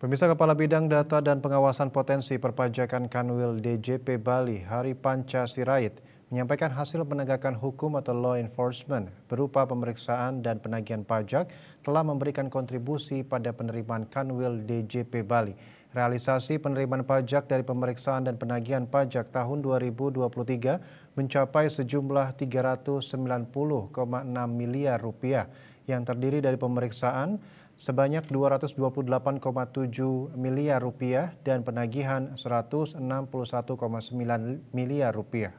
Pemirsa Kepala Bidang Data dan Pengawasan Potensi Perpajakan Kanwil DJP Bali, Hari Panca Sirait, menyampaikan hasil penegakan hukum atau law enforcement berupa pemeriksaan dan penagihan pajak telah memberikan kontribusi pada penerimaan Kanwil DJP Bali. Realisasi penerimaan pajak dari pemeriksaan dan penagihan pajak tahun 2023 mencapai sejumlah 390,6 miliar rupiah yang terdiri dari pemeriksaan sebanyak 228,7 miliar rupiah dan penagihan 161,9 miliar rupiah.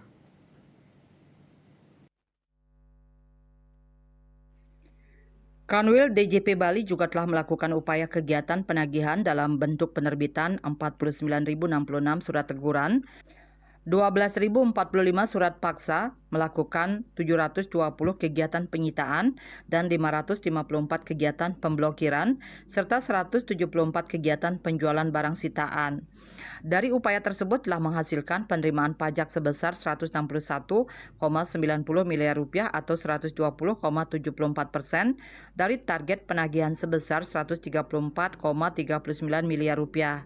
Kanwil DJP Bali juga telah melakukan upaya kegiatan penagihan dalam bentuk penerbitan 49.066 surat teguran, 12.045 surat paksa, melakukan 720 kegiatan penyitaan dan 554 kegiatan pemblokiran, serta 174 kegiatan penjualan barang sitaan. Dari upaya tersebut telah menghasilkan penerimaan pajak sebesar 161,90 miliar rupiah atau 120,74% dari target penagihan sebesar 134,39 miliar rupiah.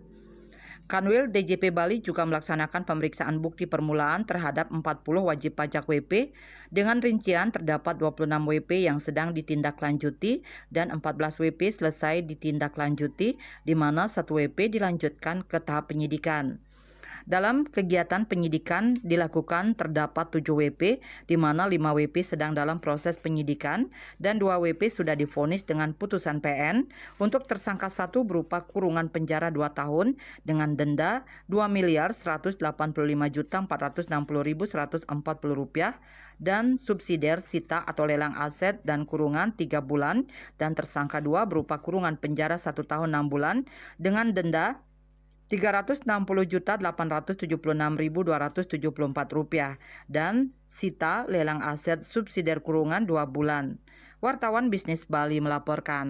Kanwil DJP Bali juga melaksanakan pemeriksaan bukti permulaan terhadap 40 wajib pajak WP dengan rincian terdapat 26 WP yang sedang ditindaklanjuti dan 14 WP selesai ditindaklanjuti, di mana 1 WP dilanjutkan ke tahap penyidikan. Dalam kegiatan penyidikan dilakukan terdapat 7 WP, di mana 5 WP sedang dalam proses penyidikan dan 2 WP sudah divonis dengan putusan PN. Untuk tersangka 1 berupa kurungan penjara 2 tahun dengan denda Rp2.185.460.140 dan subsidiar sita atau lelang aset dan kurungan 3 bulan, dan tersangka 2 berupa kurungan penjara 1 tahun 6 bulan dengan denda Rp360.876.274 dan sita lelang aset subsidiar kurungan 2 bulan. Wartawan Bisnis Bali melaporkan.